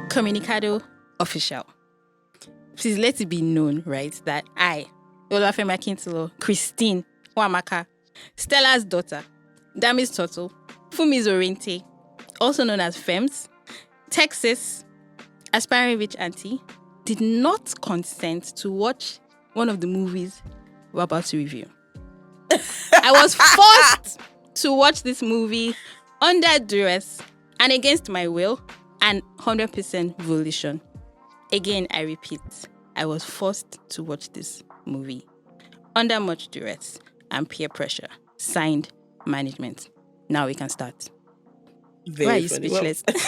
Communicado official. Please let it be known, right, that I, Olafemi Akintilo, Christine Wamaka, Stella's daughter, Damis Toto, Fumi Zorente, also known as Fems, Texas, aspiring rich auntie, did not consent to watch one of the movies we're about to review. I was forced to watch this movie under duress and against my will and 100% volition. Again, I repeat, I was forced to watch this movie under much duress and peer pressure. Signed, management. Now we can start. Why are you speechless? What's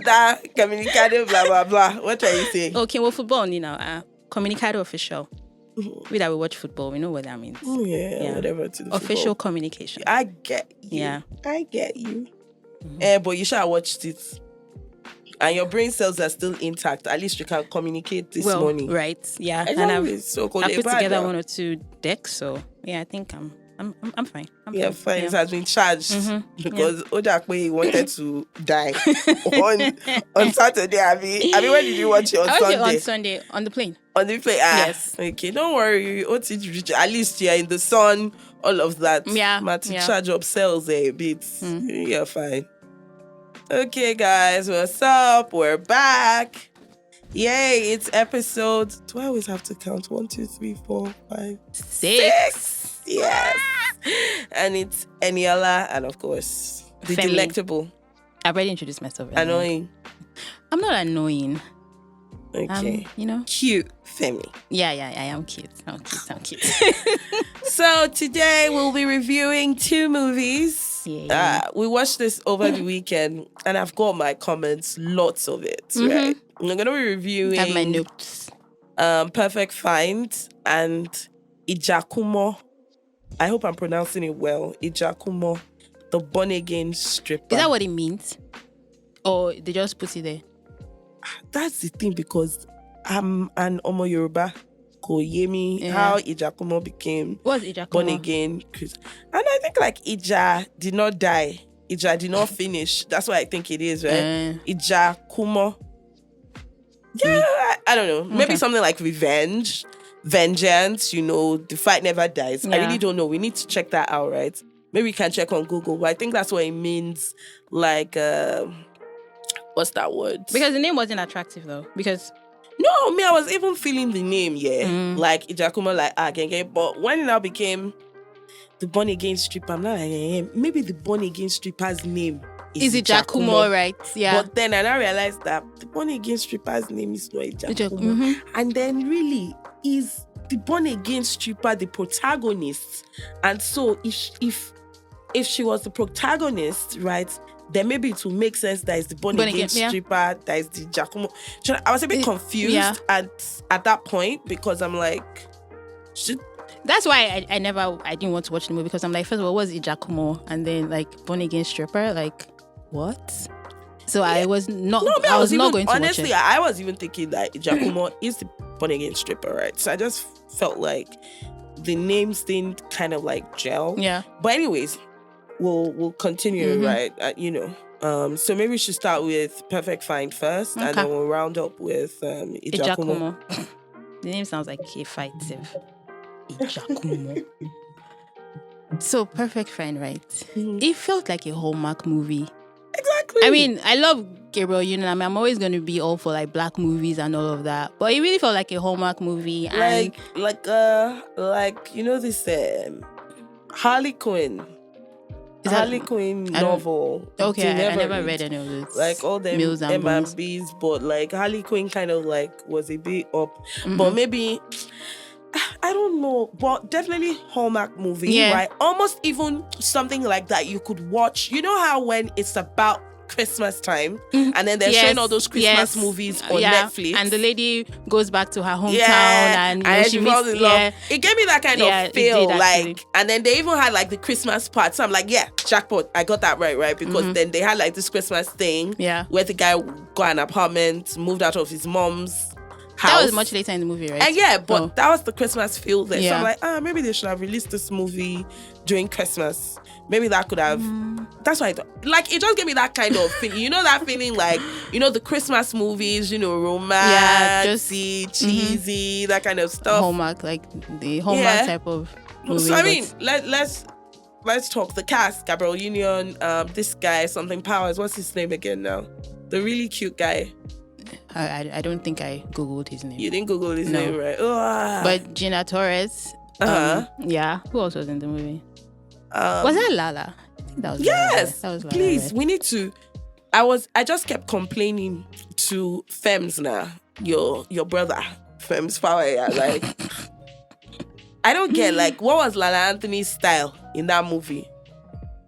that? Communicado, blah, blah, blah. What are you saying? Okay, well, football only now. Communicado official. We that we watch football, we know what that means. Yeah, whatever. To the official football. Communication. I get you. Yeah. I get you. But you should have watched it. And your brain cells are still intact. At least you can communicate this morning. Right. Yeah. And I've put together one or two decks, so yeah, I think I'm fine. I'm fine. Yeah. It has been charged because Ojakwe wanted to die on Saturday. I mean, when did you watch it? I watched it on Sunday on the plane. On the plane? Yes. Okay, don't worry. At least you're in the sun, all of that. Yeah. Charge up cells a bit. You're fine. Okay, guys, what's up? We're back. Yay, it's episode... Do I always have to count? 1, 2, 3, 4, 5, 6. Yes. And it's Eniola and, of course, the Femi. delectable. I've already introduced myself. Annoying. I'm not annoying. Okay. Cute. Femi. Yeah, I am cute. I'm cute. So today we'll be reviewing 2 movies. Yeah. We watched this over the weekend and I've got my comments, lots of it, right? I'm going to be reviewing... I have my notes. Perfect Find and Ijakumo. I hope I'm pronouncing it well. Ijakumo, the born again stripper. Is that what it means? Or they just put it there? That's the thing, because I'm an Omo Yoruba. Koyemi, how Ijakumo became born again. And I think like Ija did not die. Ija did not finish. That's what I think it is, right? Ijakumo. Yeah, I don't know. Maybe something like revenge, vengeance, the fight never dies. I really don't know. We need to check that out, right? Maybe we can check on Google. But I think that's what it means. Like, what's that word? Because the name wasn't attractive though. Because... No, I was even feeling the name, like Ijakumo, like gang. But when it now became the born again stripper, I'm not like, maybe the born again stripper's name is Ijakumo, right? Yeah. But then I now realized that the born again stripper's name is not Ijakumo. And then really, is the born again stripper the protagonist? And so if she was the protagonist, right? Then maybe it will make sense that it's the born again stripper, that is the Ijakumo. I was a bit confused at that point because I'm like, that's why I didn't want to watch the movie, because I'm like, first of all, what's Ijakumo? And then like born again stripper, like what? So I was not. No, I was not going to honestly, watch it. I was even thinking that Ijakumo is the born again stripper, right? So I just felt like the names didn't kind of like gel. Yeah. But anyways. We'll continue, right? So maybe we should start with Perfect Find first, and then we'll round up with Ijakumo. The name sounds like a fight. Ijakumo. So Perfect Find, right? It felt like a Hallmark movie. Exactly. I mean, I love Gabriel Union. I mean, I'm always going to be all for like black movies and all of that, but it really felt like a Hallmark movie. And like this Harley Quinn. Harley Quinn novel. Okay, I never read any of those. Like all them M&Bs, but like Harley Quinn kind of like was a bit up. But maybe, I don't know, but definitely Hallmark movie, right? Almost even something like that you could watch. You know how when it's about Christmas time and then they're showing all those Christmas movies on Netflix, and the lady goes back to her hometown and she falls in love. It gave me that kind of feel, like, and then they even had like the Christmas part, so I'm like, jackpot, I got that right, because then they had like this Christmas thing where the guy got an apartment, moved out of his mom's house. That was much later in the movie, right? And but that was the Christmas feel there. So I'm like, maybe they should have released this movie during Christmas. Maybe that could have that's why I thought, like, it just gave me that kind of feeling. You know that feeling, like, you know, the Christmas movies, you know, romantic, cheesy, that kind of stuff. Hallmark, like the Hallmark type of movie. So I mean, let's talk the cast. Gabriel Union, this guy, something Powers. What's his name again now? The really cute guy. I don't think I googled his name. You didn't Google his name, right? Ugh. But Gina Torres. Yeah. Who else was in the movie? Was that Lala? I think that was yes. Lala. That was Lala, please, right? we need to. I just kept complaining to Fems now. Your brother, Fems Power. Like, I don't get, like, what was Lala Anthony's style in that movie?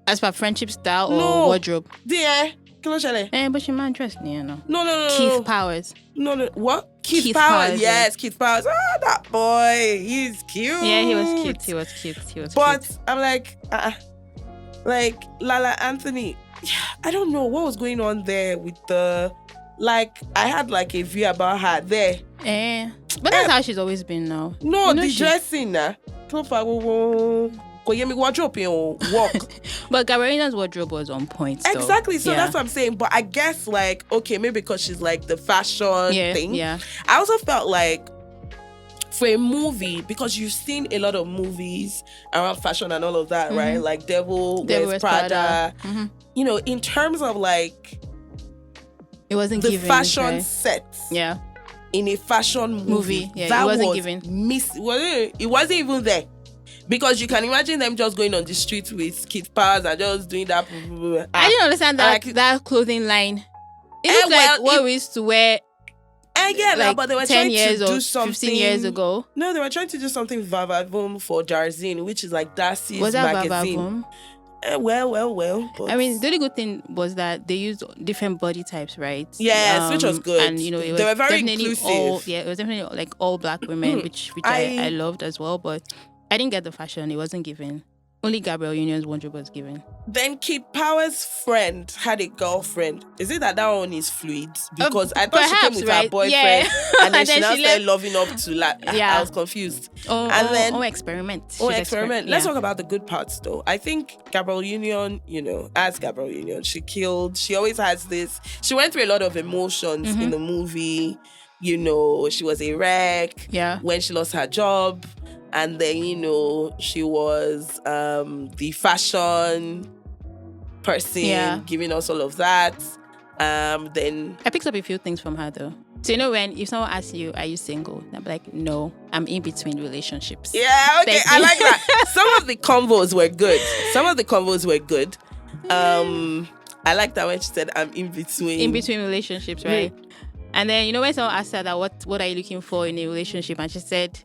As per friendship style or wardrobe? Yeah. But she man dressed, you know. No. Keith Powers. No. What? Keith Powers. Yes, Keith Powers. Oh, that boy. He's cute. Yeah, he was cute. But I'm like, Lala Anthony, I don't know what was going on there with the, like, I had like a view about her there. But that's how she's always been now. No, the dressing now. Wardrobe, walk. But Gabrielina's wardrobe was on point. Though. Exactly. So that's what I'm saying. But I guess, like, okay, maybe because she's like the fashion thing. Yeah. I also felt like for a movie, because you've seen a lot of movies around fashion and all of that, right? Like Devil Wears Prada. You know, in terms of like, it wasn't the given, fashion sets. Yeah. In a fashion movie. Yeah, that it wasn't was given. It wasn't even there. Because you can imagine them just going on the street with Keith Powers and just doing that. I didn't understand that clothing line. It looks like what we used to wear. But they were 10 trying years to do or something 15 years ago. No, they were trying to do something Vavavoom for Darzine, which is like Darcy's was that magazine. Vavavoom? Well. But I mean, the only good thing was that they used different body types, right? Yes, which was good. And, you know, it was they were very definitely inclusive. it was definitely like all black women, which I loved as well. But I didn't get the fashion. It wasn't given. Only Gabriel Union's wardrobe was given. Then Keith Powers' friend had a girlfriend. Is it that one is fluid? Because I thought she came with her boyfriend, and then she now started loving up to I was confused. Experiment. Experiment. Let's talk about the good parts, though. I think Gabriel Union, you know, as Gabriel Union, she always has this. She went through a lot of emotions in the movie. You know, she was a wreck. Yeah. When she lost her job. And then, you know, she was the fashion person, giving us all of that. Then I picked up a few things from her, though. So, you know, if someone asks you, are you single? I'm like, no, I'm in between relationships. Yeah, okay, I like that. Some of the convos were good. I like that when she said, I'm in between. In between relationships, right? And then, you know, when someone asked her that, what are you looking for in a relationship? And she said,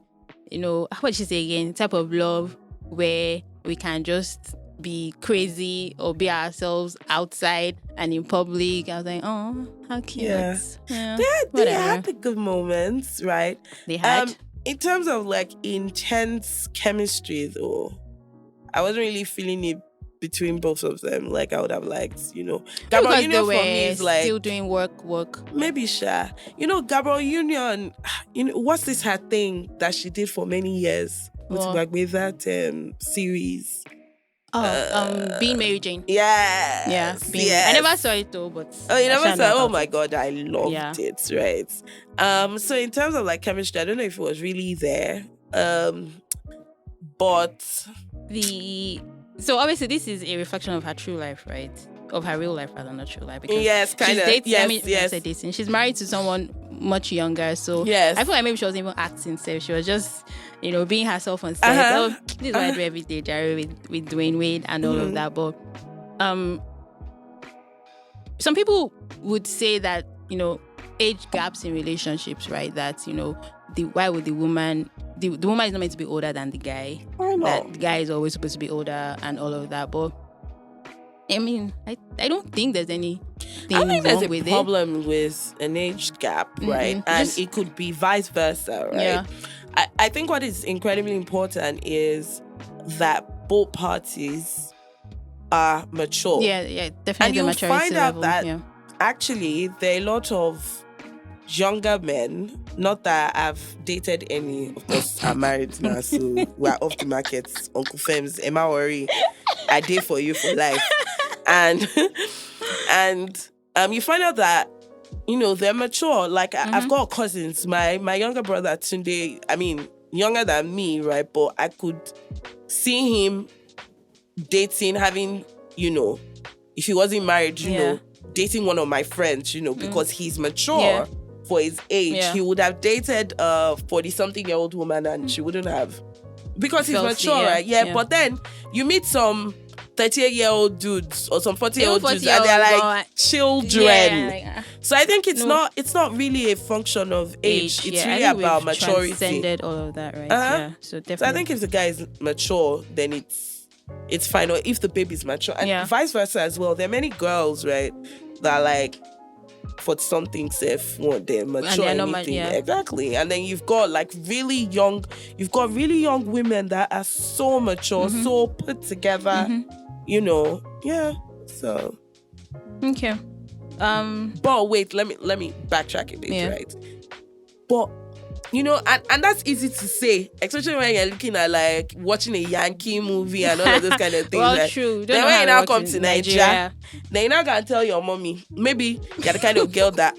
you know, what did she say again? Type of love where we can just be crazy or be ourselves outside and in public. I was like, oh, how cute. Yeah. They had the good moments, right? They had. In terms of like intense chemistry, though, I wasn't really feeling it between both of them. Like, I would have liked, you know, Gabriel Union for me is like still doing work. Maybe you know, Gabriel Union, you know, what's this her thing that she did for many years with that series? Being Mary Jane. Yes. I never saw it though, but you never saw it? Oh my god, I loved it, right? So in terms of like chemistry, I don't know if it was really there. But so obviously this is a reflection of her true life, right? Of her real life, rather, not true life. Because yes, kind of. Yes. Dating. She's married to someone much younger, so yes. I feel like maybe she wasn't even acting safe. She was just, you know, being herself on set. This is what I do every day, Jerry, with Dwayne Wade and all of that. But some people would say that, you know, age gaps in relationships, right? That, you know, why would the woman is not meant to be older than the guy. That the guy is always supposed to be older and all of that. But I mean, I don't think there's anything wrong with it. I think there's a problem with an age gap, right? And it could be vice versa, right? Yeah. I think what is incredibly important is that both parties are mature. Yeah, definitely. And you'll find out that actually there are a lot of younger men, not that I've dated any, of course I'm married now, so we're off the market. Uncle Fems, Emma worry, I date for you for life. and you find out that, you know, they're mature. Like, I've got cousins. My younger brother, Tunde, I mean, younger than me, right? But I could see him dating, having, you know, if he wasn't married, you know, dating one of my friends, you know, because he's mature for his age. Yeah. He would have dated a 40-something-year-old woman and she wouldn't have. Because he's mature, right? Yeah, but then you meet some 38-year-old dudes or some 40-year-old dudes and they're like children. Yeah, so I think it's not really a function of age. It's really about maturity. Transcended all of that, right? Yeah. So definitely. So I think if the guy is mature, then it's fine. Or if the baby's mature. And vice versa as well. There are many girls, right, that are like, for something safe, they're mature and anything. Exactly. And then you've got like really young women that are so mature, so put together, you know. Yeah. So okay. But wait, let me backtrack a bit, right? But you know, and that's easy to say, especially when you're looking at like watching a Yankee movie and all of those kind of things. Well, true. Then when you now come to Nigeria, then you're not gonna tell your mommy. Maybe you're the kind of girl that,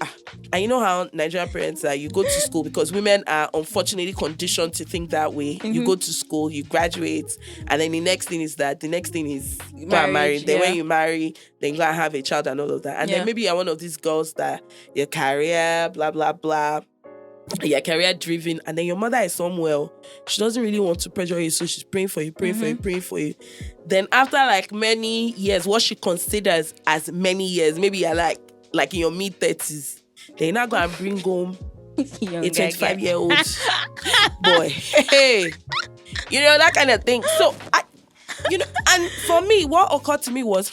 and you know how Nigerian parents are. You go to school because women are unfortunately conditioned to think that way. You go to school, you graduate, and then the next thing is go and marry. Then when you marry, then you go and have a child and all of that. And then maybe you're one of these girls that your career, blah blah blah. You're career driven, and then your mother is somewhere. She doesn't really want to pressure you, so she's praying for you. Then after like many years, what she considers as many years, maybe you're like in your mid-30s, then you're not going to bring home a 25-year-old boy. Hey, you know, that kind of thing. So and for me, what occurred to me was,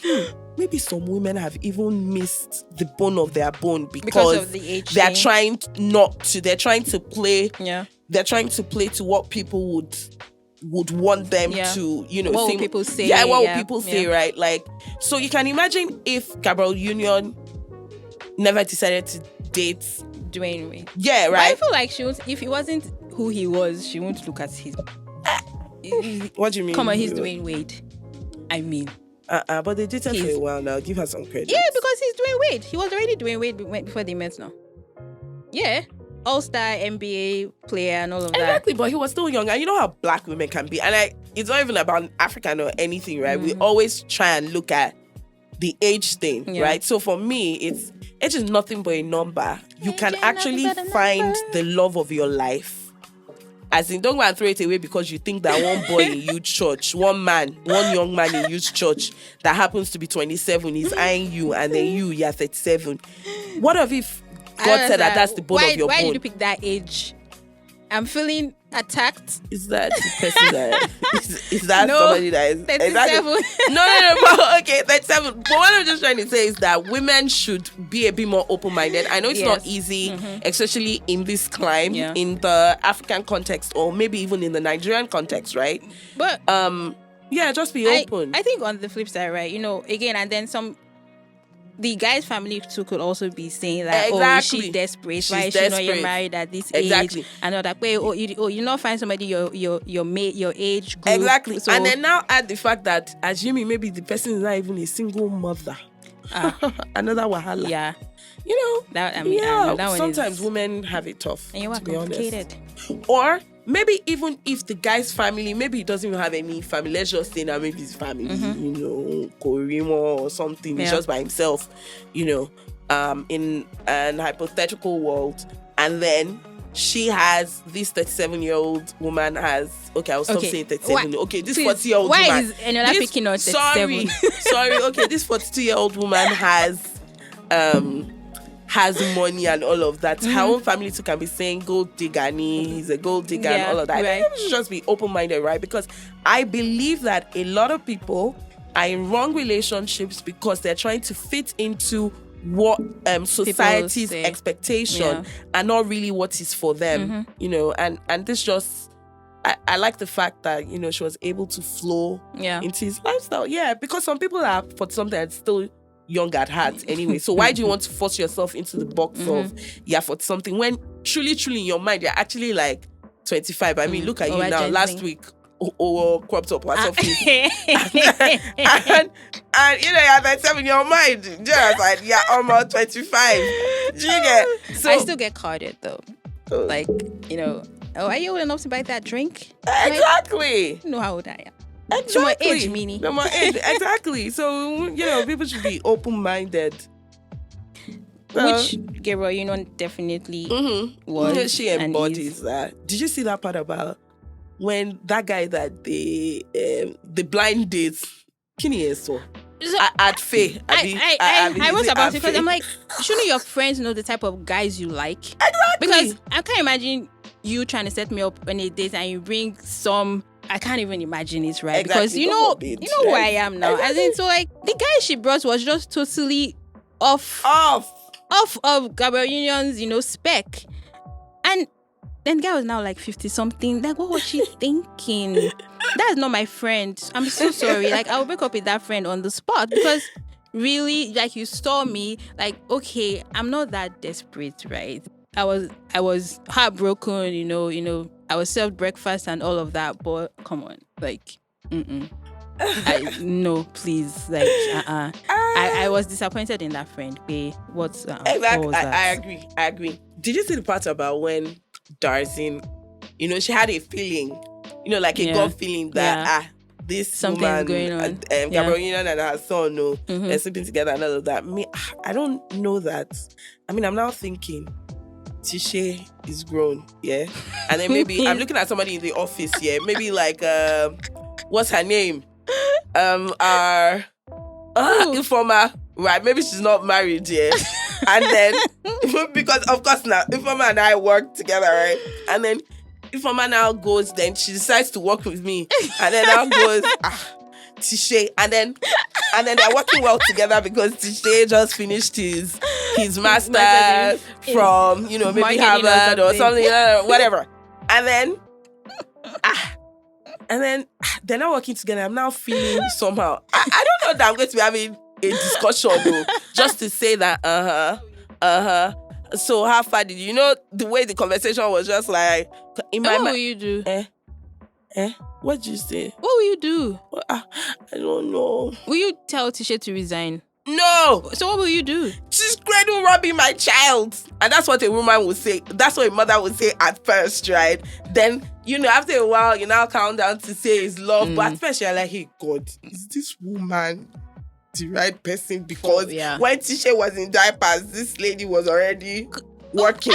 maybe some women have even missed the bone of their bone because of the age they're trying they're trying to play to what people would want them to, you know, what would people say? Yeah, what would people say, right? Like, so you can imagine if Gabrielle Union never decided to date Dwayne Wade. Yeah, right. But I feel like if he wasn't who he was, she won't look at his. What do you mean? Come on, he's Dwayne Wade. I mean. But they dated for a while now. Give her some credit. Yeah, because he's Dwayne Wade. He was already Dwayne Wade before they met now. Yeah. All-star NBA player and all of that. Exactly, but he was still young. And you know how black women can be. And it's not even about African or anything, right? We always try and look at the age thing, right? So for me, age is nothing but a number. You can actually find the love of your life. As in, don't go and throw it away because you think that one boy in youth church, one young man in youth church that happens to be 27 is eyeing you, and then you're 37. What if God said that's the bone of your bone? Why did you pick that age? I'm feeling attacked. Is that the person that is that somebody that is 37? Exactly. No, but okay, 37. But what I'm just trying to say is that women should be a bit more open-minded. I know it's not easy, especially in this climb, in the African context, or maybe even in the Nigerian context, right? But just be open. I think on the flip side, right? You know, again, and then the guy's family too could also be saying that, she's desperate, why is she not yet married at this age? And all that, you not find somebody your age group. Exactly. So, and then now add the fact that, assuming maybe the person is not even a single mother. Another wahala. Yeah. You know, that sometimes women have it tough, and you are complicated. Or maybe even if the guy's family, maybe he doesn't even have any family. Let's just say that maybe his family, you know, Korimo or something. He's just by himself, you know, in an hypothetical world. And then she has, this 37-year-old woman has, I'll stop saying 37. Okay, this 40-year-old woman. Why is Enola picking on 37? Sorry, okay, this 42-year-old woman has money and all of that. Her own family too can be saying gold digger, he's a gold digger and all of that. Right. I should just be open-minded, right? Because I believe that a lot of people are in wrong relationships because they're trying to fit into what society's expectation and not really what is for them, you know. And this just, I like the fact that, you know, she was able to flow into his lifestyle. Yeah, because some people are for something that's still young at heart anyway. So why do you want to force yourself into the box of for something when truly in your mind you're actually like 25? I mean, look at you now. Last week or crop top or something. and you know, you're 37 in your mind. Just like, yeah, almost 25. Do you get? So I still get carded though. Like, you know, are you old enough to buy that drink? Exactly. Like, you know how old I am. Exactly. So my age, Mini. No, my age. Exactly. So, you know, people should be open-minded. Which Gabriel, you know, definitely was. She embodies that. Did you see that part about when that guy that the blind dates, at Faye? I was about to, because I'm like, shouldn't your friends know the type of guys you like? Exactly. Because I can't imagine you trying to set me up on a date and you bring some. I can't even imagine it, right? Exactly. Because you know where I am now. Exactly. As in, so like the guy she brought was just totally off of Gabriel Union's, you know, spec. And then the guy was now like 50 something. Like, what was she thinking? That's not my friend. I'm so sorry. Like, I'll break up with that friend on the spot, because really, like, you saw me, like, okay, I'm not that desperate, right? I was heartbroken, you know, I was served breakfast and all of that, but come on, like, no, please, like, I was disappointed in that friend. What's exactly? what was that? I agree. Did you see the part about when Darzin, you know, she had a feeling, you know, like a gut feeling that this something's woman, going on. Gabriel Union and her son, they're sleeping together and all of that. Me, I don't know that. I mean, I'm now thinking, Tishe is grown, yeah, and then maybe I'm looking at somebody in the office, yeah, maybe like what's her name, Informer, right? Maybe she's not married yet, and then because of course now Informer and I work together, right? And then Informer now goes, then she decides to work with me, and then now goes Tishe, and then they're working well together because Tishe just finished his master's from, you know, maybe Harvard or something, whatever. And then they're not working together. I'm now feeling somehow. I don't know that I'm going to be having a discussion though, just to say that so how far did you know the way the conversation was just like in my mind. What will you do? What did you say? What will you do? I don't know. Will you tell Tisha to resign? No. So what will you do? She's cradle robbing my child. And that's what a woman would say. That's what a mother would say at first, right? Then, you know, after a while, you now count down to say it's love. But at first, you're like, hey, God, is this woman the right person? Because when Tisha was in diapers, this lady was already working.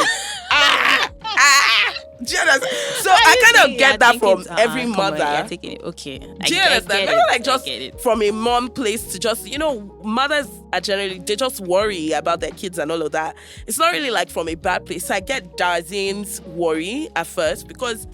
Do you understand? So I kind of get that from every mother. You're taking it. Okay. Do you understand? Maybe like just from a mom place to just, you know, mothers are generally, they just worry about their kids and all of that. It's not really like from a bad place. So I get Darzin's worry at first because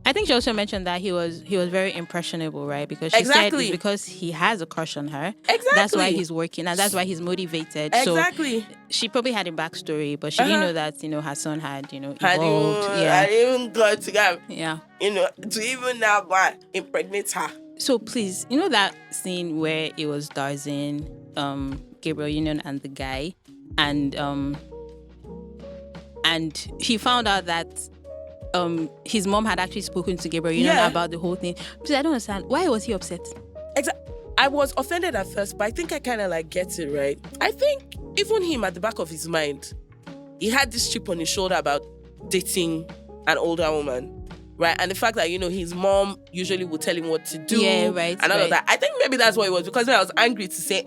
I think she also mentioned that he was very impressionable, right? Because she said it's because he has a crush on her. Exactly. That's why he's working and that's why he's motivated. Exactly. So she probably had a backstory, but she didn't know that, you know, her son had, you know, evolved. Had even got to go. Yeah. You know, to even now go and impregnate her. So please, you know that scene where it was Darzin, Gabriel Union and the guy, and he found out that his mom had actually spoken to Gabriel Union about the whole thing. Because I don't understand. Why was he upset? I was offended at first, but I think I kind of like get it, right? I think even him at the back of his mind, he had this chip on his shoulder about dating an older woman, right? And the fact that, you know, his mom usually would tell him what to do. Yeah, right. And all of that. I think maybe that's what it was, because I was angry to say,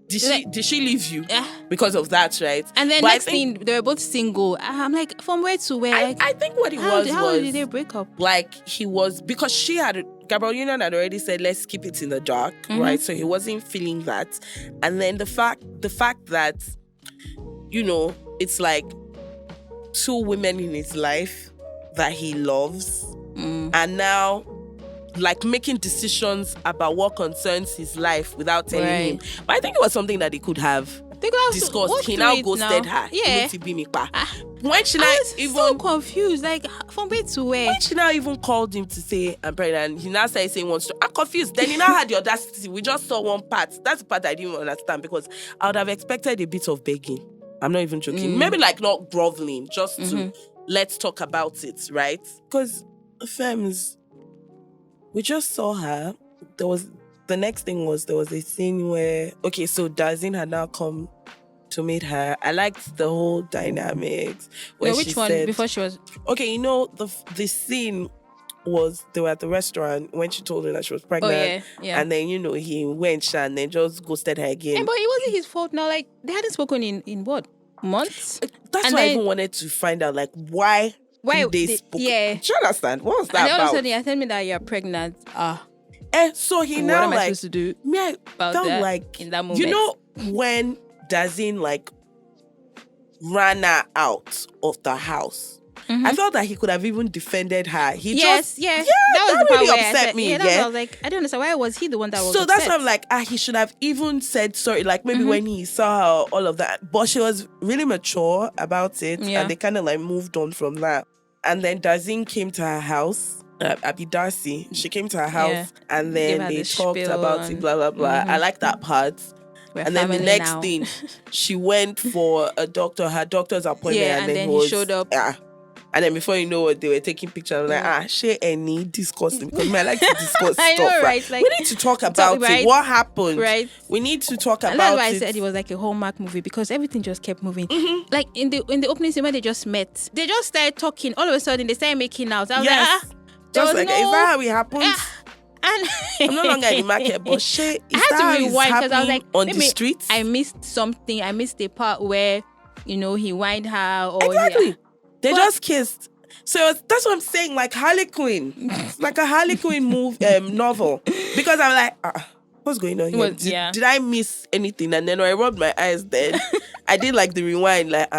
Did she leave you because of that, right? And then next thing, they were both single. I'm like, from where to where? I think what it was how did they break up? Like, he was, because Gabriel Union had already said, let's keep it in the dark, right? So he wasn't feeling that. And then the fact that, you know, it's like 2 women in his life that he loves, and now like making decisions about what concerns his life without telling him. But I think it was something that they could have discussed. He now ghosted her. Yeah. When she now even so confused, like from where to where? When she now even called him to say I'm pregnant, he now started saying wants to. I'm confused. Then he now had the audacity. We just saw one part. That's the part I didn't understand, because I would have expected a bit of begging. I'm not even joking. Maybe like not groveling, just to let's talk about it, right? Because femmes, we just saw her. The next thing was there was a scene where, okay, so Dazin had now come to meet her. I liked the whole dynamics. Where which one? Said, before she was... Okay, the scene was they were at the restaurant when she told her that she was pregnant. Oh, yeah. And then, he went and then just ghosted her again. But it wasn't his fault now. Like, they hadn't spoken in what? Months? That's why I even wanted to find out, like, why they spoke. Yeah. Do you understand? What was that about? And all of a sudden, you're telling me that you're pregnant. So he what now, am I like... supposed to do about that? Like, in that moment? When Dazin, like, ran her out of the house, I felt that he could have even defended her. That was the part really upset me. I was like, I don't understand. Why was he the one that was so upset? that's why I'm like, he should have even said sorry, like maybe when he saw her, all of that. But she was really mature about it, and they kind of like moved on from that. And then Dazin came to her house. Abby Darcy, she came to her house and then they talked about it, blah blah blah. I like that part. And then the next thing, she went for her doctor's appointment, and then he showed up. And then before you know what, they were taking pictures. I'm like, share any discussing, because I like to discuss I stuff. know, right? Like, we need to talk about it. What happened? Right. We need to talk and about it. That's why I said it was like a Hallmark movie, because everything just kept moving. Like in the opening scene when they just met, they just started talking. All of a sudden, they started making out. I was like, just like, is that how it happens? And I'm no longer in the market, but shit, I had to rewind because I was like, on the streets. I missed something. I missed the part where he whined her. Or exactly. They just kissed. So that's what I'm saying. Like Harley Quinn, it's like a Harley Quinn novel. Because I'm like, what's going on here? Did I miss anything? And then when I rubbed my eyes, then I did like the rewind, like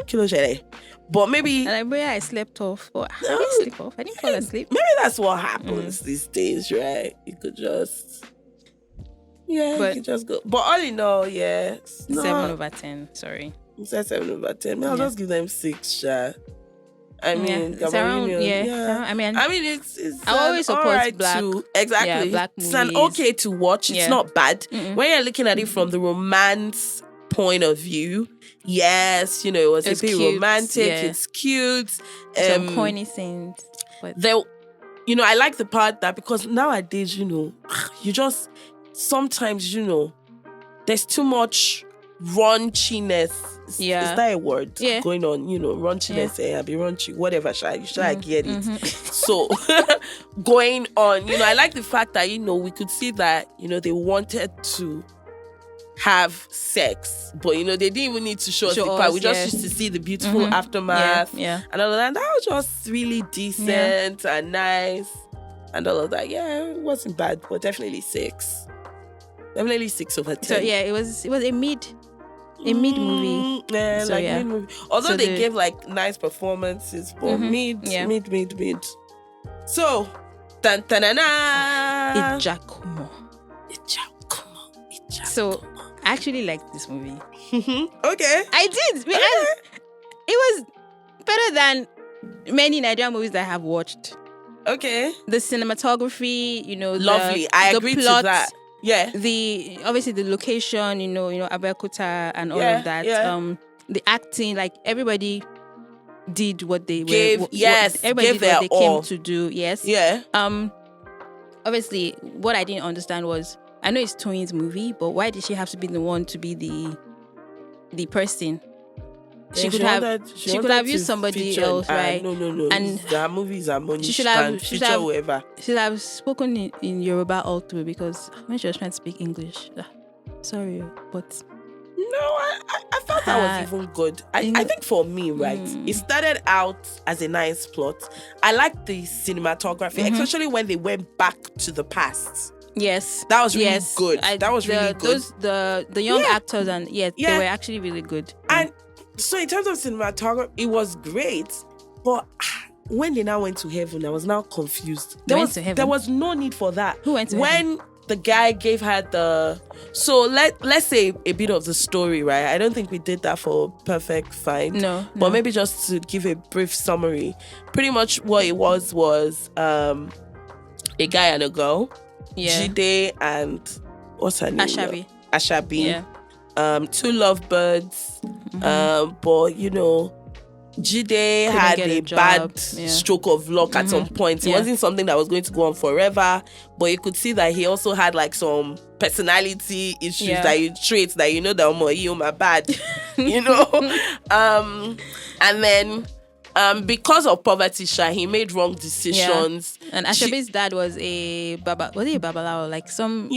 kilo shele. But maybe... And I slept off. I didn't sleep off. I didn't fall asleep. Maybe that's what happens these days, right? You could just... you could just go. But all in all, 7/10. Sorry. You said 7/10. I'll just give them 6, sha. I mean, it's around, I mean, it's I always support right black. Exactly. Black movies. It's an okay to watch. It's not bad. When you're looking at it from the romance point of view, yes, it was a bit cute, romantic. It's cute. Some corny scenes. But I like the part that, because nowadays, you just sometimes, there's too much raunchiness. Is that a word? Going on, raunchiness, I be raunchy, whatever, I get it. So going on, I like the fact that, we could see that, they wanted to have sex, but they didn't even need to show us the part. We just used to see the beautiful aftermath and all of that. That was just really decent and nice and all of that. It wasn't bad, but definitely 6. Definitely 6/10. So it was a mid movie. Mid movie. Although they gave like nice performances, but mid. So Ijakumo. So I actually liked this movie. Okay. I did. Because it was better than many Nigerian movies that I have watched. Okay. The cinematography, lovely. I agree plot, to that. Yeah. Obviously the location, Abeokuta and all of that. Yeah. The acting, like everybody did what they everybody did what they came to do. Yes. Yeah. Obviously, what I didn't understand was, I know it's Toyin's movie, but why did she have to be the one to be the person? She could have used somebody else, right? No. And the movies are money. She should have spoken in Yoruba all through, because when she was trying to speak English, sorry, but no, I felt that was even good. I think for me, right, it started out as a nice plot. I liked the cinematography, especially when they went back to the past. Yes, that was really good. That was really good. The young actors and they were actually really good. And so in terms of cinematography, it was great. But when they now went to heaven, I was now confused. There was no need for that. Who went to heaven? When the guy gave her so let's say a bit of the story, right? I don't think we did that for Perfect Find. No. But maybe just to give a brief summary. Pretty much what it was a guy and a girl. Yeah. Jide and what's her name? Ashabi. Yeah. 2 lovebirds. But Jide had a bad stroke of luck at some point. It wasn't something that was going to go on forever, but you could see that he also had like some personality issues, traits that that my bad, and then because of poverty, he made wrong decisions. Yeah. And Ashabi's dad was a babalawo, like some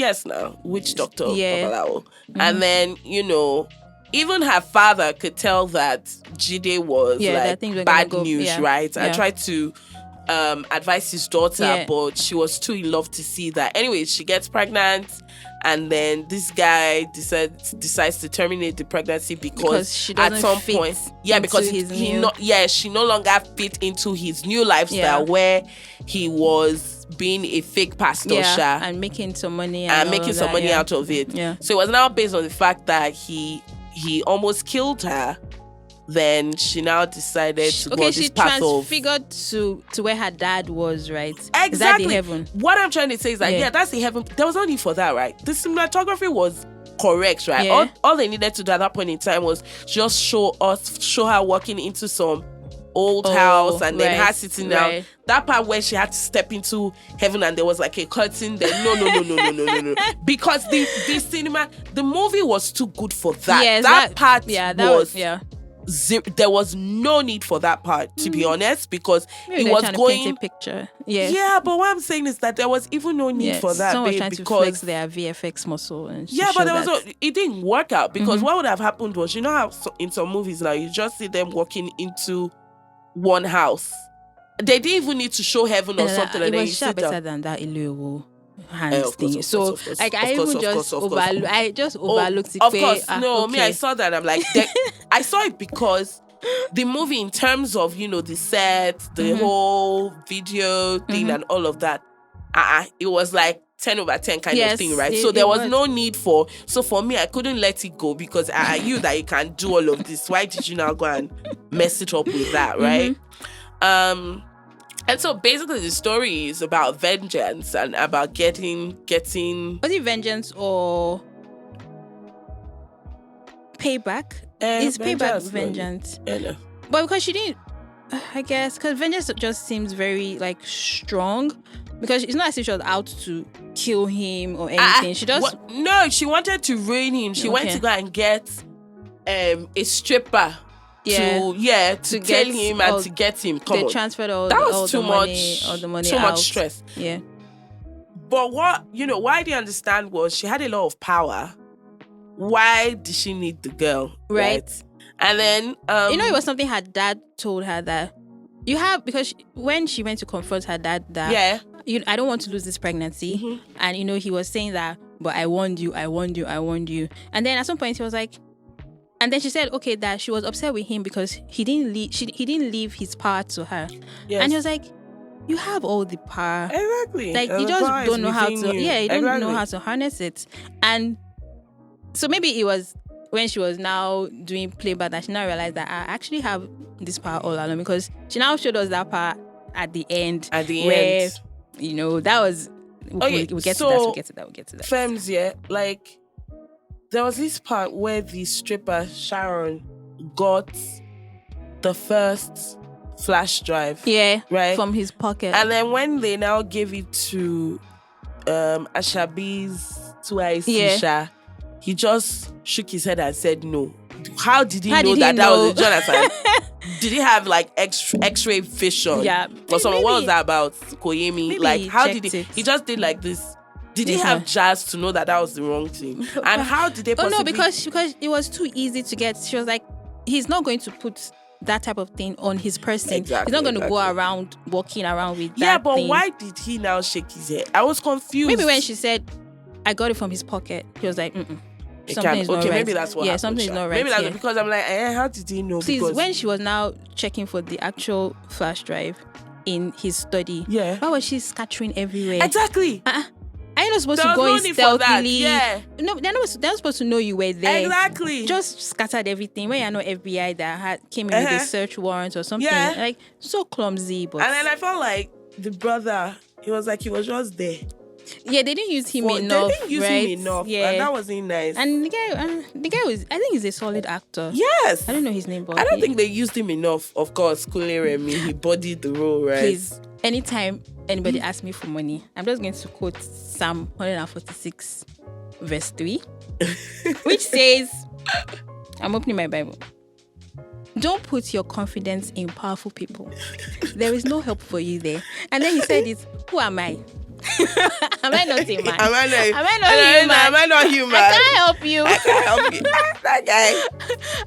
witch doctor, babalawo. And then even her father could tell that Jide was bad news, right? I tried to advise his daughter, but she was too in love to see that. Anyway, she gets pregnant, and then this guy decides to terminate the pregnancy because she at some point, because she no longer fit into his new lifestyle where he was being a fake pastor, and making some money out of it. Yeah. So it was now based on the fact that he almost killed her. Then she now decided to go this path of... she transfigured to where her dad was, right? Exactly. Is that the heaven? What I'm trying to say is that, that's the heaven. There was no need for that, right? The cinematography was correct, right? Yeah. All they needed to do at that point in time was just show her walking into some old house and then her sitting down. That part where she had to step into heaven and there was like a curtain there. No. Because the movie was too good for that. Yes, that part was... there was no need for that part, to be honest, because maybe it was going to paint a picture. But what I'm saying is that there was even no need for that. Someone was trying to flex their VFX muscle and but it didn't work out because what would have happened was, how in some movies now you just see them walking into one house. They didn't even need to show heaven or something. It was better than that Iluwo hands thing. So I just overlooked it. Of course, I saw that. I'm like, I saw it because the movie, in terms of the set, the whole video thing, and all of that, it was like 10 over 10 kind of thing, right? So there was no need for. So for me, I couldn't let it go because I knew that you can do all of this. Why did you now go and mess it up with that, right? And so basically the story is about vengeance and about getting... Was it vengeance or payback? Is payback vengeance? Yeah. But because she didn't, I guess, because vengeance just seems very like strong. Because it's not as if she was out to kill him or anything. She just... she wanted to ruin him. She went to go and get a stripper. To tell him and to get him. They transferred all the money too out. much stress. Yeah. But what I didn't understand was she had a lot of power. Why did she need the girl? Right. And then it was something her dad told her that you have, because when she went to confront her dad that I don't want to lose this pregnancy. And he was saying that, but I warned you. And then at some point he was like, and then she said, okay, that she was upset with him because he didn't leave his power to her. Yes. And he was like, you have all the power. Exactly. Like, you just don't know how to, you don't know how to harness it. And so maybe it was when she was now doing playback that she now realized that I actually have this power all along, because she now showed us that part at the end. Where, that was, we'll get to that. Femmes, like, there was this part where the stripper, Sharon, got the first flash drive. Yeah, right? From his pocket. And then when they now gave it to Ashabi's Sisha, he just shook his head and said no. How did he know that was Jonathan? Did he have like X-ray vision? Yeah. Or something? What was that about Koyemi? Like, how did he? He just did like this. Did he have jazz to know that was the wrong thing? And how did they possibly... Oh, no, because it was too easy to get. She was like, he's not going to put that type of thing on his person. Exactly, he's not going to go around, walking around with that Yeah, but thing. Why did he now shake his head? I was confused. Maybe when she said, I got it from his pocket, he was like, something is not right. Maybe that's what happened. Something is not right. Maybe that's because I'm like, how did he know? Please, when she was now checking for the actual flash drive in his study, why was she scattering everywhere? Exactly. Are you not supposed to go in stealthily? Yeah. No, they're not supposed to know you were there. Exactly. Just scattered everything. When you're not FBI that came in with a search warrant or something. Yeah. Like, so clumsy. But... And then I felt like the brother, he was just there. Yeah, they didn't use him enough. They didn't use him enough. Yeah, and that wasn't nice. And the guy was, I think he's a solid actor. Yes. I don't know his name, but I don't think they used him enough. Of course, Kunle Remi, he bodied the role, right? Please, anytime anybody asks me for money, I'm just going to quote Psalm 146, verse 3, which says, I'm opening my Bible. Don't put your confidence in powerful people. There is no help for you there. And then he said it, who am I? Am I not a man? Am I not human? I can't help you. That guy.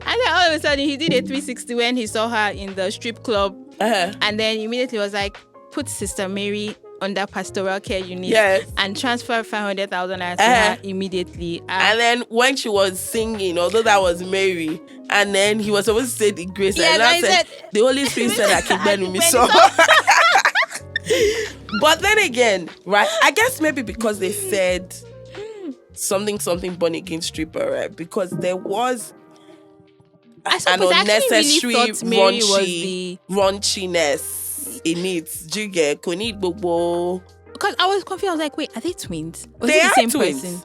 And then all of a sudden he did a 360 when he saw her in the strip club. And then immediately was like, put Sister Mary under pastoral care unit and transfer 500,000 to her immediately. And then when she was singing, although that was Mary, and then he was supposed to say the grace, and I said, the Holy Spirit said, I can bend me so. But then again, right? I guess maybe because they said something born again stripper, right? Because there was an unnecessary raunchiness in it. Do you get Bobo? Because I was confused. I was like, wait, are they twins? Was they it the same twins. person?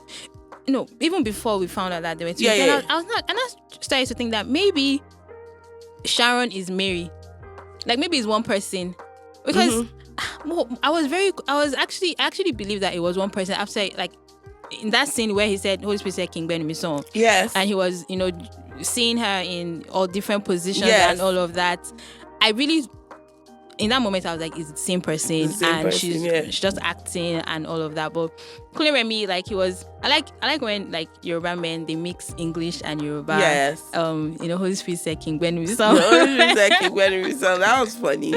No, even before we found out that they were twins. Yeah. I was not, and I started to think that maybe Sharon is Mary. Like maybe it's one person. Because I actually believed that it was one person after, like, in that scene where he said, Holy Spirit said, King Ben Mison. Yes. And he was, seeing her in all different positions and all of that. I really, in that moment, I was like, it's the same person. She's just acting and all of that. But Kunle Remi, like, he was, I like when, like, Yoruba men, they mix English and Yoruba. Yes. Holy Spirit said, King Ben Mison. That was funny.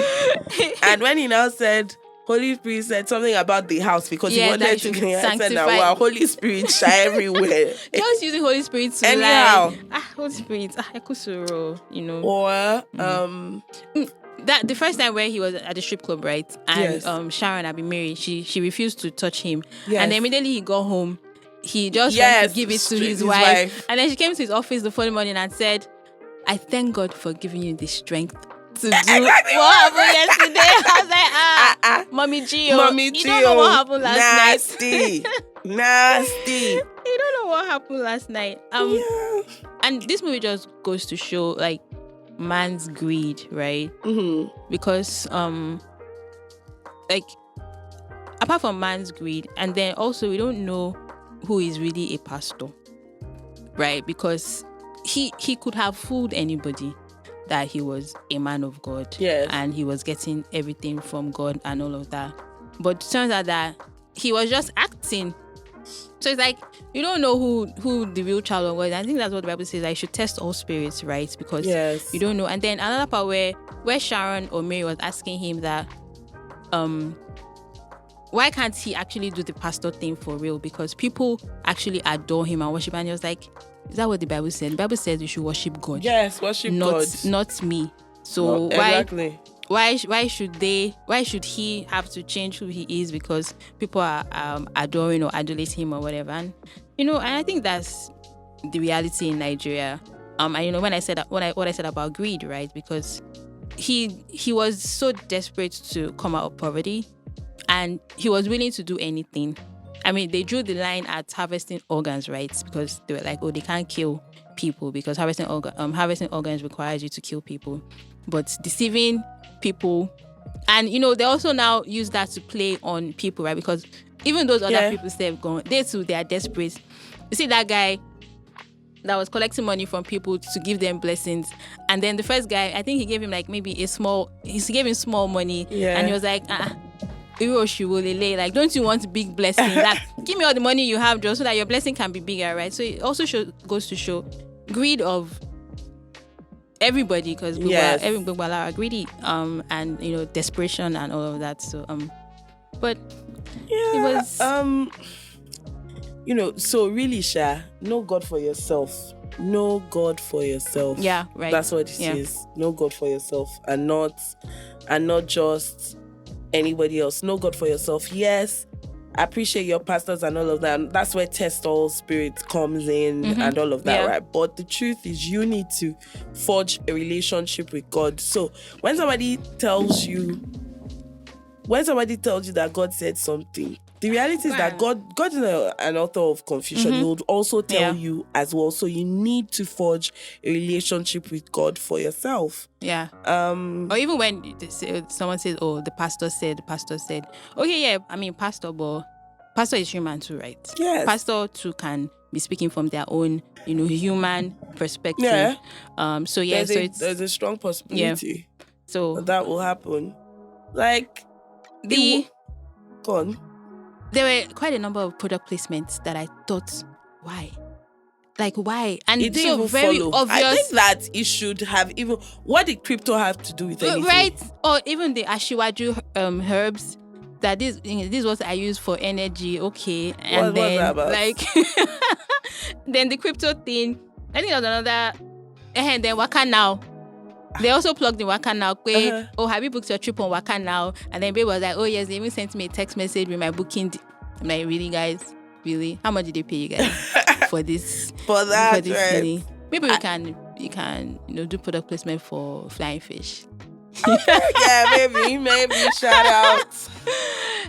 And when he now said, Holy Spirit said something about the house because he wanted to sanctify. Wow, Holy Spirit shine everywhere. Just using Holy Spirit to anyhow. Holy Spirit, Ekusuro, Or that the first time where he was at the strip club, right? And Sharon had been married, she refused to touch him. Yes. And then immediately he got home, he just wanted to give it to his wife. And then she came to his office the following morning and said, I thank God for giving you the strength to do what happened yesterday. I was like, Mommy Gio, you don't know what happened last night. Nasty. You don't know what happened last night. And this movie just goes to show, like, man's greed, right? Mm-hmm. Because like, apart from man's greed, and then also we don't know who is really a pastor, right? Because he could have fooled anybody that he was a man of God, and he was getting everything from God and all of that. But it turns out that he was just acting. So it's like, you don't know who the real child of God is. I think that's what the Bible says. I should test all spirits, right? Because you don't know. And then another part where Sharon or Mary was asking him that, why can't he actually do the pastor thing for real? Because people actually adore him and worship. And he was like, is that what the Bible said? The Bible says you should worship God. Yes, worship God. Not me. So exactly. Why should he have to change who he is because people are adoring or adulating him or whatever? And and I think that's the reality in Nigeria. And when I said what I said about greed, right? Because he was so desperate to come out of poverty, and he was willing to do anything. I mean, they drew the line at harvesting organs, right? Because they were like, oh, they can't kill people because harvesting organs requires you to kill people. But deceiving people, and they also now use that to play on people, right? Because even those other people say they are desperate. You see that guy that was collecting money from people to give them blessings, and then the first guy, I think he gave him like maybe he gave him small money, and he was like, like, don't you want big blessing? Like, give me all the money you have, just so that your blessing can be bigger, right? So it also goes to show greed of everybody, because everybody are greedy, and desperation and all of that. So but it was so really, Sha, know God for yourself. Know God for yourself. Yeah, right. That's what it is. Know God for yourself, and not just anybody else. Know God for yourself. Yes, I appreciate your pastors and all of that. And that's where test all spirits comes in and all of that, right? But the truth is, you need to forge a relationship with God. So when somebody tells you that God said something, The reality is that God is an author of confusion. He would also tell you as well. So you need to forge a relationship with God for yourself. Yeah. Or even when someone says, "Oh, the pastor said." Okay, yeah. I mean, pastor is human too, right? Yes. Pastor too can be speaking from their own, human perspective. Yeah. There's a strong possibility. So that will happen. Like go on. There were quite a number of product placements that I thought, why? Like, why? And it didn't even very follow. Obvious. I think that it should have even. What did crypto have to do with anything? Right? Or even the Ashiwaju herbs. That this is what I use for energy. Okay, and what's that about? Like, then the crypto thing. I think there's another. And then Waka Now. They also plugged in Waka Now. Oh, have you booked your trip on Waka Now? And then babe was like, oh yes, they even sent me a text message with my booking. I'm like, really, guys? Really? How much did they pay you guys for this? For this right? Thing? Maybe you can do product placement for flying fish. Yeah, maybe. Shout out.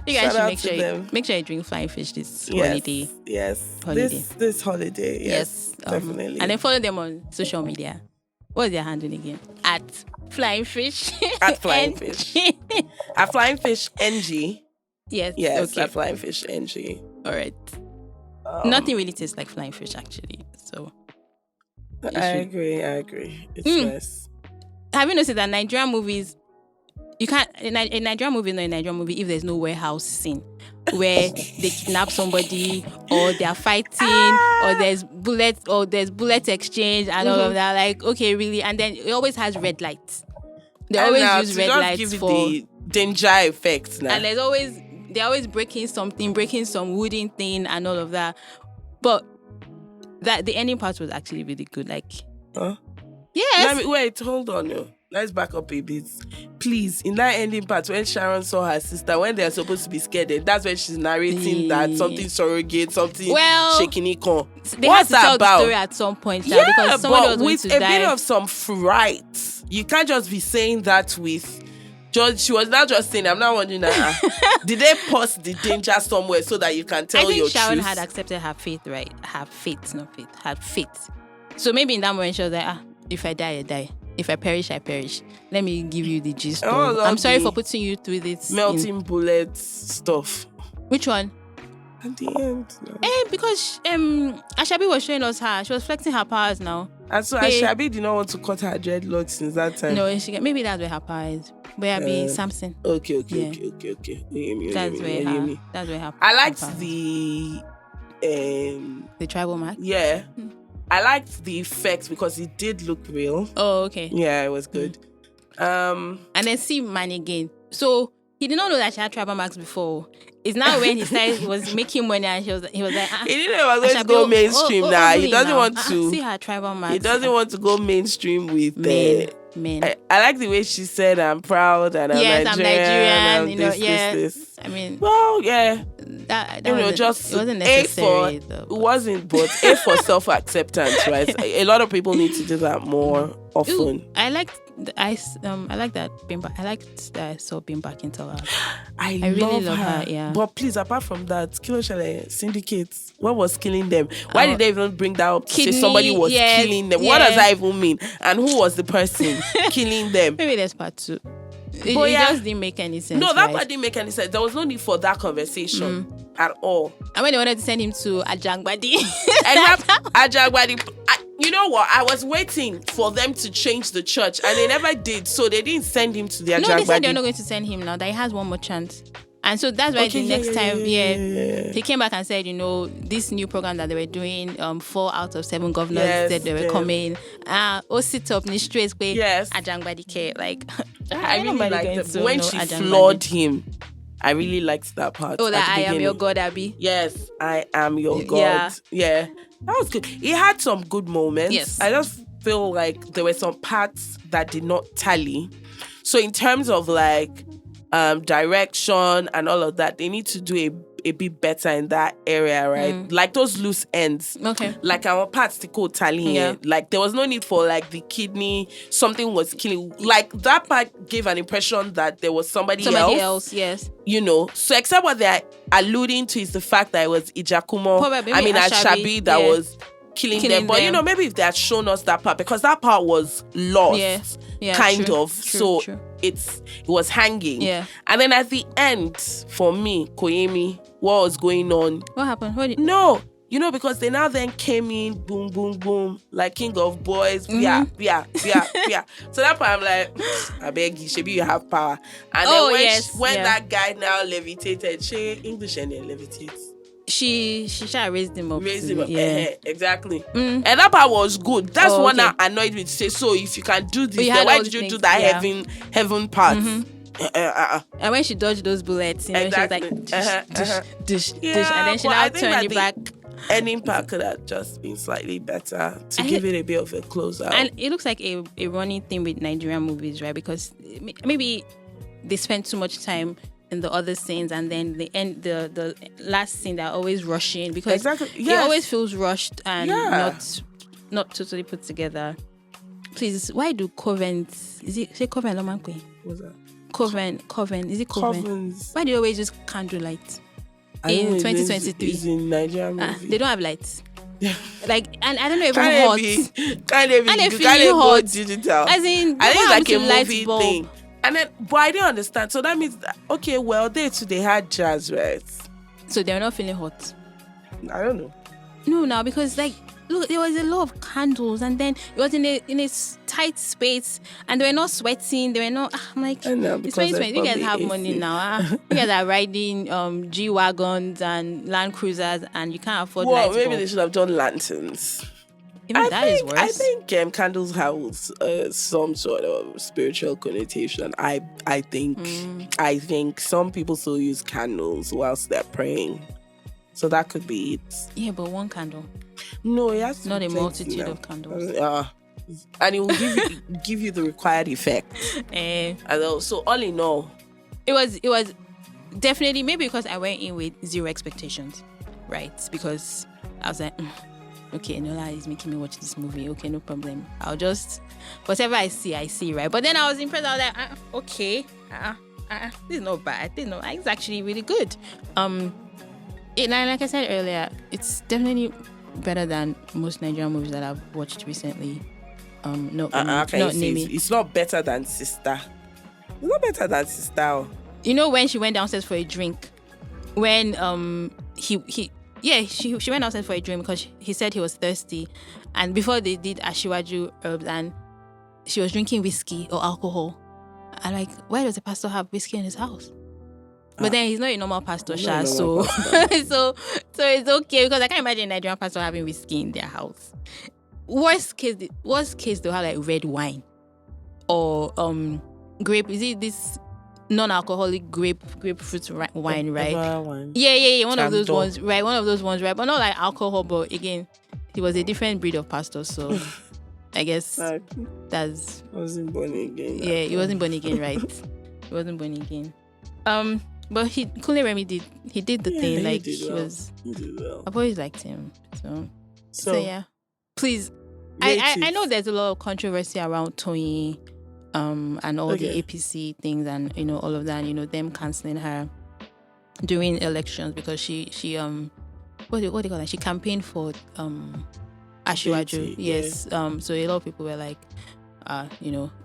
You guys should make sure you drink flying fish this holiday. Yes. Holiday. This holiday. Yes. Definitely. And then follow them on social media. What's their handle again? At Flying Fish. At Flying Fish. At Flying Fish NG. Yes. Okay. At Flying Fish NG. All right. Nothing really tastes like flying fish, actually. So. I agree. It's nice. Have you noticed that Nigerian movies, you can't, a Nigerian movie if there's no warehouse scene where they kidnap somebody or they're fighting or there's bullet exchange and all of that. Like, okay, really? And then it always has red lights. They always use red lights for the danger effect now. And they're always breaking some wooden thing and all of that. But the ending part was actually really good. Like, yes. Wait, hold on. Let's back up a bit. Please, in that ending part, when Sharon saw her sister, when they're supposed to be scared, that's when she's narrating that something surrogate, something shaking it on. They had to tell the story at some point, because someone was going to die. With a bit of some fright. You can't just be saying that with... She was not just saying, I'm not wondering did they pause the danger somewhere so that you can tell your truth? I think Sharon had accepted her fate, right? Her fate. So maybe in that moment she was like, if I die, I die. If I perish, I perish. Let me give you the gist. I'm sorry for putting you through this. Melting bullets stuff. Which one? At the end. No. Because Ashabi was showing us her. She was flexing her powers now. And so Ashabi did not want to cut her dreadlocks since that time. No, maybe that's where her power is. Where be Samson. Okay. That's where her I liked the tribal mark. Yeah. I liked the effects because it did look real. Oh, okay. Yeah, it was good. And then see man again. So he did not know that she had tribal marks before. It's now when he was making money and he was like, he didn't know he was going to go mainstream now. He doesn't want to see her tribal marks. He doesn't want to go mainstream with men. I like the way she said, I'm proud and I'm Nigerian. This. I mean, well, yeah. That it wasn't necessary. It wasn't, but A for self-acceptance, right? A lot of people need to do that more often. I like that Bimba. I liked that I saw Bimba into her. I really love her. Yeah. But please, apart from that, Kilo Shale syndicates. What was killing them? Why did they even bring that up? To say somebody was killing them. What does that even mean? And who was the person killing them? Maybe there's part 2. It just didn't make any sense. No, that part didn't make any sense. There was no need for that conversation at all. And when they wanted to send him to Ajangbadi. Ajangbadi. You know what? I was waiting for them to change the church and they never did. So they didn't send him to the Ajangbadi. No, they said they're not going to send him now. That he has one more chance. And so that's why the next time, he came back and said, this new program that they were doing, 4 out of 7 governors said they were coming. Sit up, straight way. Yes. Ajangbadi care. Like, I really liked it. When she floored him, I really liked that part. Oh, that I am your God, Abby. Yes, I am your God. Yeah. That was good. It had some good moments. Yes. I just feel like there were some parts that did not tally. So in terms of like direction and all of that, they need to do a bit better in that area, right? Like those loose ends. Okay. Like our parts to go Italian. Yeah. Like there was no need for like the kidney, something was killing. Like that part gave an impression that there was somebody else. Yes. You know. So except what they're alluding to is the fact that it was Ijakumo. Probably, I mean Ashabi that was killing them. But you know, maybe if they had shown us that part, because that part was lost. Yeah, kind true, of. True. It was hanging. Yeah. And then at the end, for me, Koyemi, what was going on? What happened? No. You know, because they now then came in, boom, boom, boom, like king of boys, yeah. So that part I'm like, I beg you, Shebi, you have power. And then when that guy now levitated, she English and then levitates. She raised him up. Yeah, exactly. And that part was good. That's one that annoyed me to say. So if you can do this, then why did you do that heaven part? And when she dodged those bullets, you know, exactly. she was like, dish, and then she now turned it back. Ending part could have just been slightly better to give it a bit of a close out. And it looks like a running thing with Nigerian movies, right? Because maybe they spend too much time in the other scenes, and then the last scene they're always rushing because it always feels rushed and not totally put together. Please, why do covens? Is it say coven or manque? What's that? Coven. Is it coven? Covens. Why do you always use candlelight in 2023? It's in Nigerian movies. They don't have lights. Like, and I don't know if Can't go digital. As in, I think it's like a movie bulb thing. And then, but I didn't understand. So that means, okay, well, they had jazz, right? So they're not feeling hot. I don't know. No, now because like, look, there was a lot of candles, and then it was in a tight space, and they were not sweating. They were not. I'm like, it's 2020. You guys have money now. You guys are riding G wagons and Land Cruisers, and you can't afford. Well, maybe they should have done lanterns. Is worse. I think candles have some sort of spiritual connotation. I think some people still use candles whilst they're praying, so that could be it. Yeah, but one candle. No, it has to not be a multitude of candles. And it will give you the required effect. So all in all, it was definitely, maybe because I went in with zero expectations, right? Because I was like, okay, Nola is making me watch this movie. Okay, no problem. I'll just, whatever I see, right? But then I was impressed. I was like, okay, this is not bad. It's actually really good. Like I said earlier, it's definitely better than most Nigerian movies that I've watched recently. It's not better than Sister. It's not better than Sister. You know, when she went downstairs for a drink, when she went outside for a drink because he said he was thirsty, and before they did Ashiwaju herbs, and she was drinking whiskey or alcohol. I'm like, why does the pastor have whiskey in his house? But then he's not a normal pastor, so it's okay, because I can't imagine a Nigerian pastor having whiskey in their house. Worst case they'll have like red wine or grape. Is it this non-alcoholic grapefruit wine, right? Wine. Yeah. One of those ones, right? But not like alcohol. But again, he was a different breed of pastor, so I guess that's. Wasn't born again. Yeah, he wasn't born again, right? He wasn't born again. But Kunle Remi did the thing. Like he did well. I've always liked him. So yeah. Please, I know there's a lot of controversy around Toyin. And all the APC things, and all of that, them cancelling her during elections because she what do you call that? She campaigned for Ashiwaju. Yes. So a lot of people were like,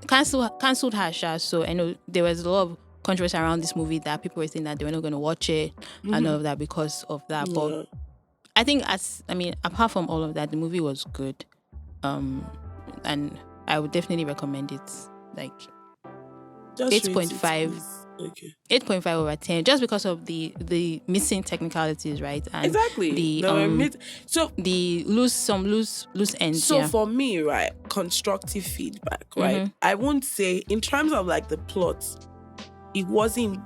cancelled her. So I know there was a lot of controversy around this movie that people were saying that they were not going to watch it and all of that because of that. But I think apart from all of that, the movie was good. And I would definitely recommend it. Like 8.5. Okay. 8.5 over 10, just because of the missing technicalities, right? And exactly. The loose ends. So for me, right, constructive feedback, right? I won't say in terms of like the plot, it wasn't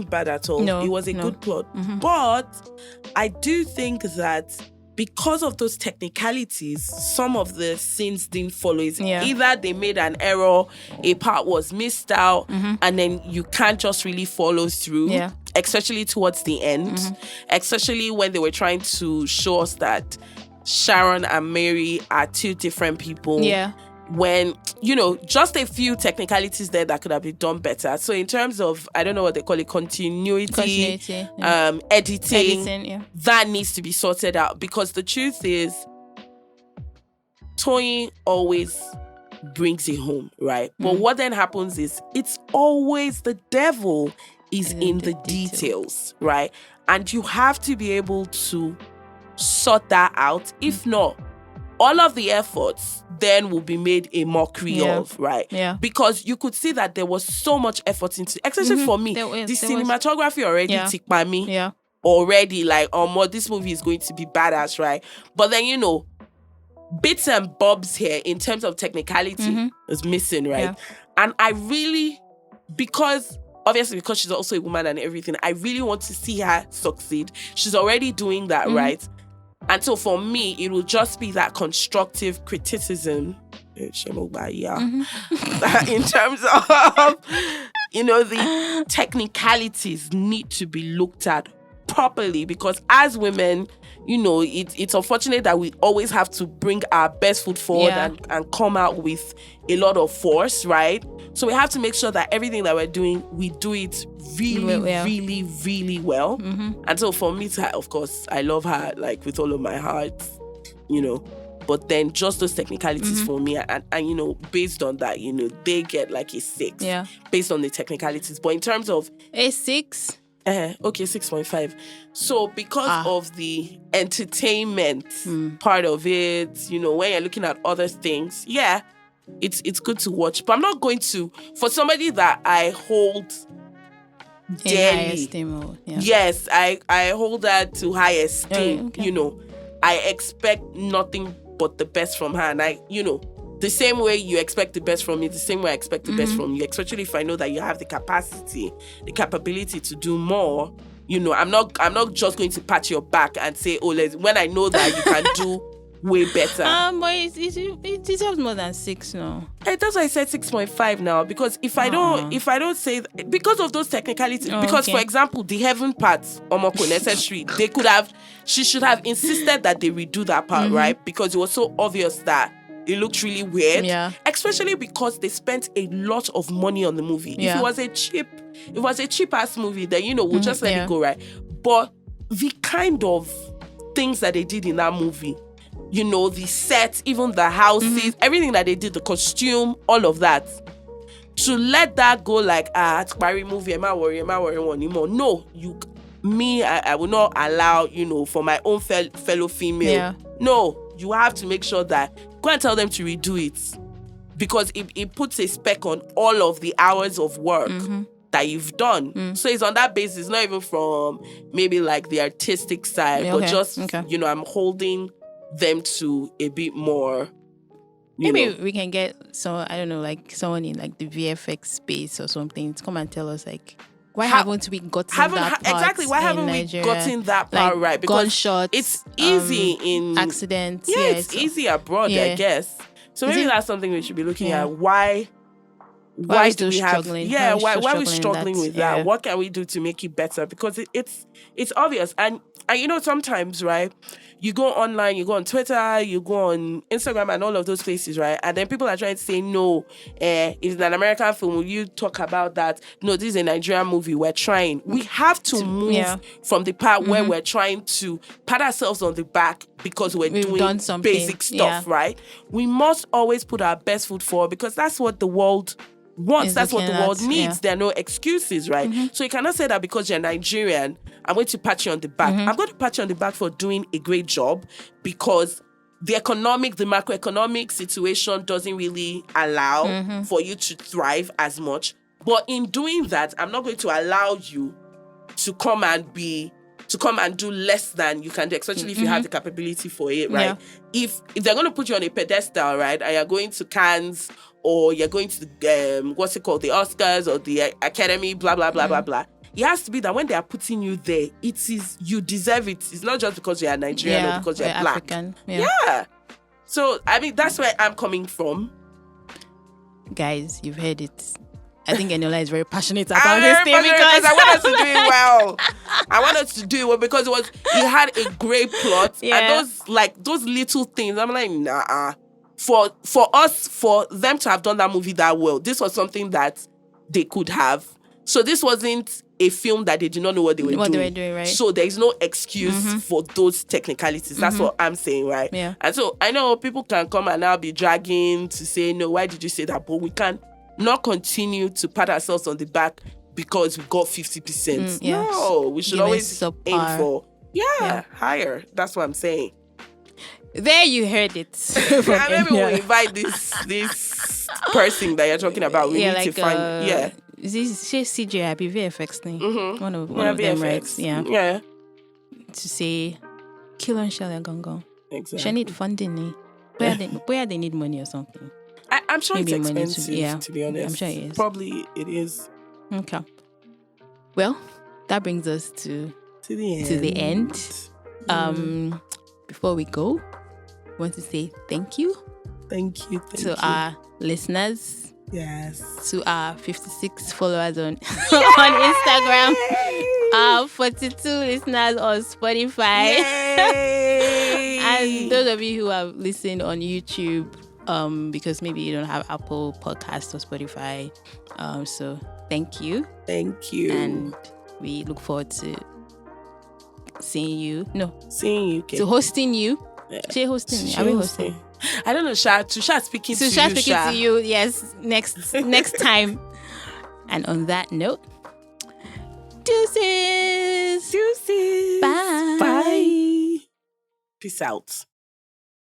bad at all. No, it was a good plot, but I do think that because of those technicalities, some of the scenes didn't follow. Either they made an error, a part was missed out, and then you can't just really follow through. especially towards the end, especially when they were trying to show us that Sharon and Mary are two different people. Yeah. When, just a few technicalities there that could have been done better. So in terms of, I don't know what they call it, continuity editing, that needs to be sorted out, because the truth is, Toyin always brings it home, right? But what then happens is, it's always the devil is in the details, right? And you have to be able to sort that out. If not, all of the efforts then will be made a mockery of, right? Yeah. Because you could see that there was so much effort into, especially for me, the cinematography already ticked by me. Yeah. Already, like, this movie is going to be badass, right? But then, bits and bobs here in terms of technicality is missing, right? Yeah. And I really, because she's also a woman and everything, I really want to see her succeed. She's already doing that, right? And so for me, it will just be that constructive criticism, in terms of, the technicalities need to be looked at properly, because as women, it's unfortunate that we always have to bring our best foot forward and come out with a lot of force, right? So we have to make sure that everything that we're doing, we do it really, really, really well. And so for me, of course, I love her, like, with all of my heart, but then just those technicalities for me, and based on that, they get like a 6 based on the technicalities. But in terms of a 6, okay, 6.5. So because of the entertainment part of it, when you're looking at other things, it's good to watch. But I'm not going to, for somebody that I hold dearly, yes, I hold that to high esteem. I expect nothing but the best from her, and the same way you expect the best from me, the same way I expect the best from you, especially if I know that you have the capacity, the capability to do more. I'm not just going to pat your back and say, when I know that you can do way better. But it deserves more than 6 now. That's why I said 6.5 now, because if I don't say because of those technicalities, because for example, the heaven part, Omoko necessary, she should have insisted that they redo that part, right? Because it was so obvious that it looked really weird. Yeah. Especially because they spent a lot of money on the movie. Yeah. If it was a cheap ass movie, then we'll just let it go, right? But the kind of things that they did in that movie, the sets, even the houses, everything that they did, the costume, all of that, to let that go like it's Barry movie, am I worried one anymore? No, I will not allow, for my own fellow female. Yeah. No, you have to make sure that, go and tell them to redo it, because it puts a spec on all of the hours of work that you've done. So it's on that basis, not even from maybe like the artistic side, but just, I'm holding them to a bit more. Maybe we can get I don't know, like someone in like the VFX space or something to come and tell us, like, why haven't we gotten that part? Exactly, why haven't Nigeria? we gotten that part right? Because gunshots, it's easy in accidents. Yeah, it's easy abroad, I guess. So maybe that's something we should be looking at. Why do we have? Yeah, why are we struggling with that? What can we do to make it better? Because it's obvious, and sometimes, right? You go online, you go on Twitter, you go on Instagram and all of those places, right? And then people are trying to say, no, it's an American film. Will you talk about that? No, this is a Nigerian movie. We're trying. We have to move from the part where we're trying to pat ourselves on the back because we've doing basic stuff, right? We must always put our best foot forward, because that's what the world wants. That's what the world needs. Yeah. There are no excuses, right? So you cannot say that because you're Nigerian, I'm going to pat you on the back. I'm going to pat you on the back for doing a great job, because the macroeconomic situation doesn't really allow for you to thrive as much. But in doing that, I'm not going to allow you to come and do less than you can do, especially if you have the capability for it, right? Yeah. If they're going to put you on a pedestal, right, and you're going to Cannes, or you're going to the the Oscars or the Academy, blah blah blah blah blah. It has to be that when they are putting you there, it is, you deserve it. It's not just because you're Nigerian or because you're black. African. Yeah. So I mean, that's where I'm coming from. Guys, you've heard it. I think Eniola is very passionate about this thing because I want us to do it well. I want us to do it well because it had a great plot. Yeah. And those little things, I'm like, nah. For them to have done that movie that well, this was something that they could have. So this wasn't a film that they did not know what they were doing, right? So there is no excuse for those technicalities. That's what I'm saying, right? Yeah. And so I know people can come and now be dragging to say, no, why did you say that? But we can not continue to pat ourselves on the back because we got 50%. Yes. No, we should always aim for higher. That's what I'm saying. There you heard it. Maybe we'll invite this person that you're talking about. We need to find This is CGI, VFX thing. One of them, right? Yeah. To say, kill on Shelley Gongo. Exactly. She need funding. Where they need money or something. I'm sure maybe it's expensive, to be honest. I'm sure it is. Probably it is. Okay. Well, that brings us to the end. Before we go, I want to say thank you. Thank you to our listeners. Yes. To our 56 followers on Instagram. Our 42 listeners on Spotify. And those of you who have listened on YouTube, because maybe you don't have Apple Podcasts or Spotify. So thank you. Thank you. And we look forward to seeing you. Okay. To hosting you. Yeah. She hosting me. Are we hosting? I don't know, Sha. To Sha speaking to you. Speaking to you, yes. Next time. And on that note, deuces. Bye. Bye. Peace out.